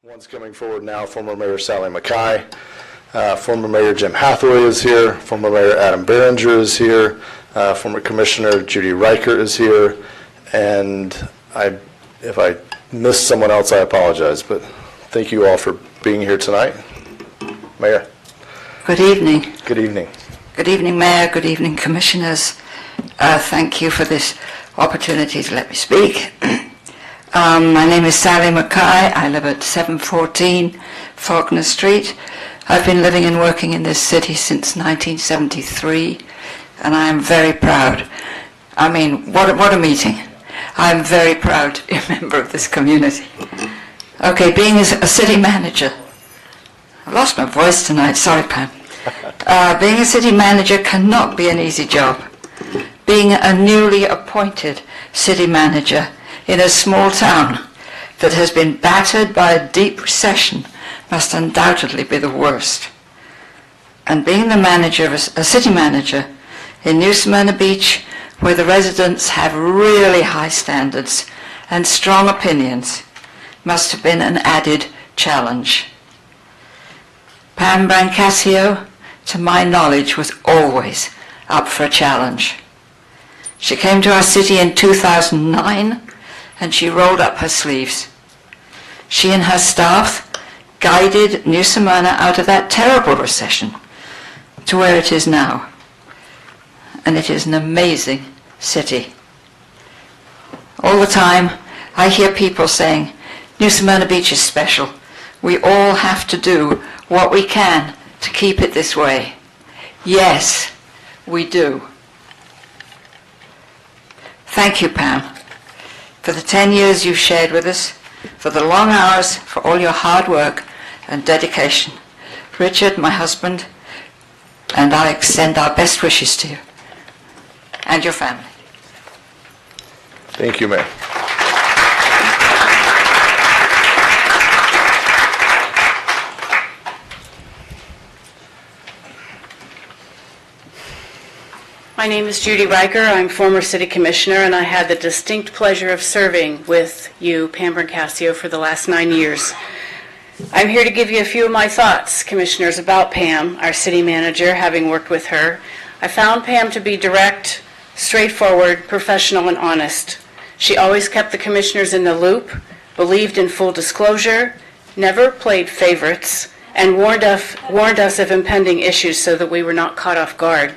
One's coming forward now, former Mayor Sally McCoy. Former Mayor Jim Hathaway is here. Former Mayor Adam Behringer is here. Former Commissioner Judy Riker is here. And if I missed someone else, I apologize. But thank you all for being here tonight. Mayor. Good evening. Good evening. Good evening, Mayor. Good evening, Commissioners. Thank you for this opportunity to let me speak. My name is Sally McCoy. I live at 714 Faulkner Street. I've been living and working in this city since 1973, and I am very proud. I mean, what a meeting. I'm very proud to be a member of this community. Okay, being a city manager. I lost my voice tonight, sorry, Pam. Being a city manager cannot be an easy job. Being a newly appointed city manager in a small town that has been battered by a deep recession must undoubtedly be the worst. And being the manager, a city manager in New Smyrna Beach, where the residents have really high standards and strong opinions, must have been an added challenge. Pam Brancasio, to my knowledge, was always up for a challenge. She came to our city in 2009, and she rolled up her sleeves. She and her staff guided New Smyrna out of that terrible recession to where it is now. And it is an amazing city. All the time, I hear people saying, New Smyrna Beach is special. We all have to do what we can to keep it this way. Yes, we do. Thank you, Pam, for the 10 years you've shared with us, for the long hours, for all your hard work and dedication. Richard, my husband, and I extend our best wishes to you and your family. Thank you, Mayor. My name is Judy Riker. I'm former city commissioner, and I had the distinct pleasure of serving with you, Pam Brancasio, for the last 9 years. I'm here to give you a few of my thoughts, commissioners, about Pam, our city manager, having worked with her. I found Pam to be direct, straightforward, professional, and honest. She always kept the commissioners in the loop, believed in full disclosure, never played favorites, and warned us of impending issues so that we were not caught off guard.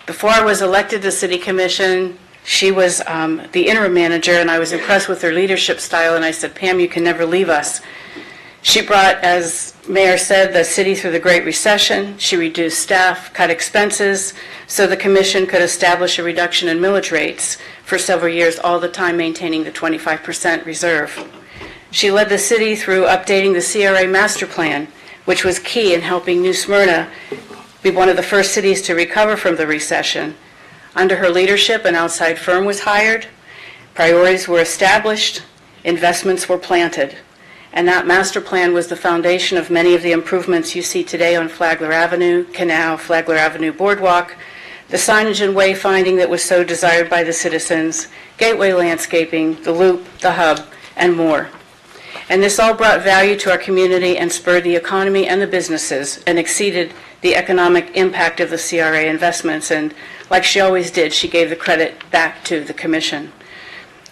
Before I was elected to City Commission, she was the interim manager, and I was impressed with her leadership style, and I said, Pam, you can never leave us. She brought, as Mayor said, the city through the Great Recession. She reduced staff, cut expenses, so the Commission could establish a reduction in millage rates for several years, all the time maintaining the 25% reserve. She led the city through updating the CRA master plan, which was key in helping New Smyrna be one of the first cities to recover from the recession. Under her leadership, an outside firm was hired, priorities were established, investments were planted, and that master plan was the foundation of many of the improvements you see today on Flagler Avenue, Canal, Flagler Avenue Boardwalk, the signage and wayfinding that was so desired by the citizens, gateway landscaping, the loop, the hub, and more. And this all brought value to our community and spurred the economy and the businesses and exceeded the economic impact of the CRA investments. And like she always did, she gave the credit back to the Commission.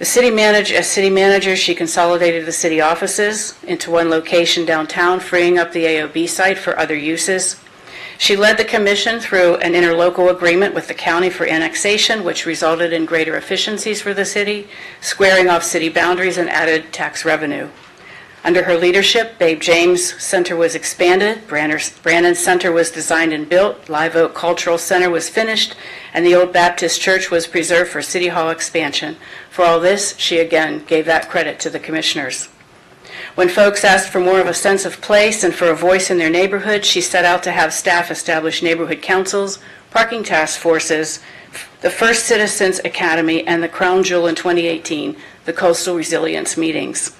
As city manager, she consolidated the city offices into one location downtown, freeing up the AOB site for other uses. She led the Commission through an interlocal agreement with the county for annexation, which resulted in greater efficiencies for the city, squaring off city boundaries and added tax revenue. Under her leadership, Babe James Center was expanded, Brannon Center was designed and built, Live Oak Cultural Center was finished, and the Old Baptist Church was preserved for City Hall expansion. For all this, she again gave that credit to the commissioners. When folks asked for more of a sense of place and for a voice in their neighborhood, she set out to have staff establish neighborhood councils, parking task forces, the first Citizens Academy, and the crown jewel in 2018, the Coastal Resilience Meetings.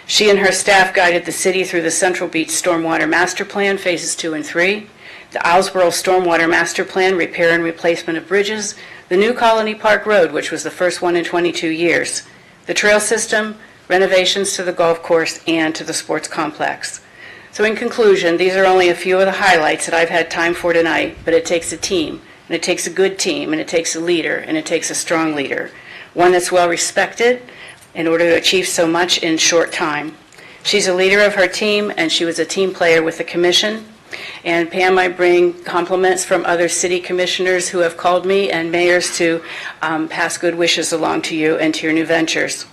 She and her staff guided the city through the Central Beach Stormwater Master Plan, Phases 2 and 3, the Islesboro Stormwater Master Plan, repair and replacement of bridges, the new Colony Park Road, which was the first one in 22 years, the trail system, renovations to the golf course, and to the sports complex. So in conclusion, these are only a few of the highlights that I've had time for tonight, but it takes a team, and it takes a good team, and it takes a leader, and it takes a strong leader, one that's well respected in order to achieve so much in short time. She's a leader of her team, and she was a team player with the commission. And Pam, I bring compliments from other city commissioners who have called me and mayors to pass good wishes along to you and to your new ventures.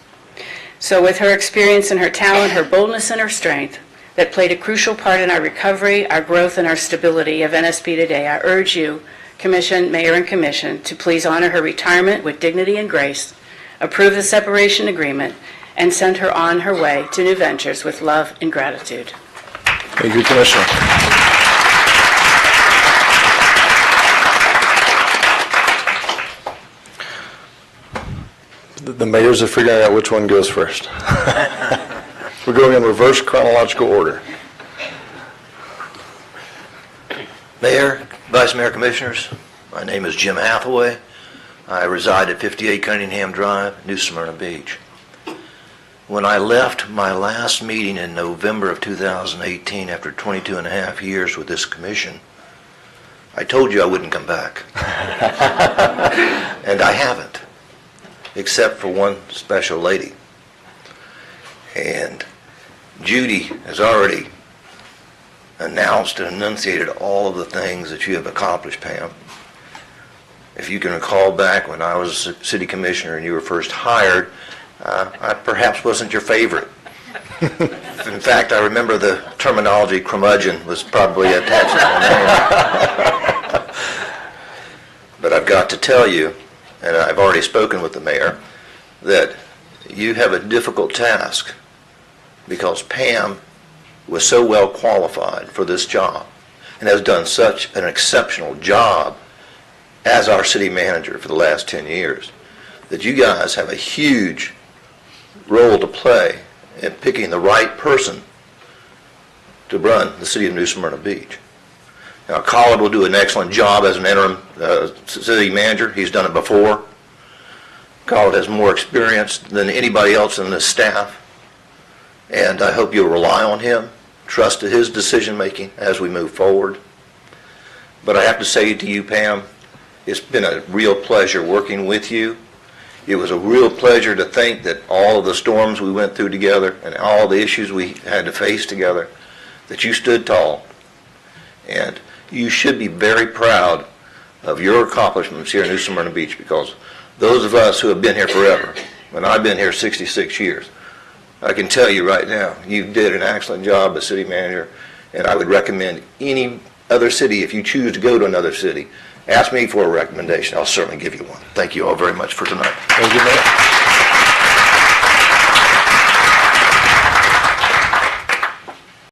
So with her experience and her talent, her boldness and her strength that played a crucial part in our recovery, our growth, and our stability of NSB today, I urge you, Commission, Mayor, and Commission, to please honor her retirement with dignity and grace, approve the separation agreement, and send her on her way to new ventures with love and gratitude. Thank you, Commissioner. The mayors are figuring out which one goes first. We're going in reverse chronological order. Mayor, Vice Mayor, Commissioners, my name is Jim Hathaway. I reside at 58 Cunningham Drive, New Smyrna Beach. When I left my last meeting in November of 2018 after 22 and a half years with this commission, I told you I wouldn't come back. And I haven't, except for one special lady. And Judy has already announced and enunciated all of the things that you have accomplished, Pam. If you can recall back when I was city commissioner and you were first hired, I perhaps wasn't your favorite. In fact, I remember the terminology curmudgeon was probably attached to my name. But I've got to tell you, and I've already spoken with the mayor, that you have a difficult task because Pam was so well qualified for this job and has done such an exceptional job as our city manager for the last 10 years that you guys have a huge role to play in picking the right person to run the city of New Smyrna Beach. Now, Colin will do an excellent job as an interim city manager. He's done it before. Colin has more experience than anybody else in the staff, and I hope you'll rely on him, trust his decision-making as we move forward. But I have to say to you, Pam, it's been a real pleasure working with you. It was a real pleasure to think that all of the storms we went through together and all the issues we had to face together, that you stood tall. And you should be very proud of your accomplishments here in New Smyrna Beach, because those of us who have been here forever, and I've been here 66 years, I can tell you right now, you did an excellent job as city manager, and I would recommend any other city, if you choose to go to another city, ask me for a recommendation. I'll certainly give you one. Thank you all very much for tonight. Thank you, Mayor.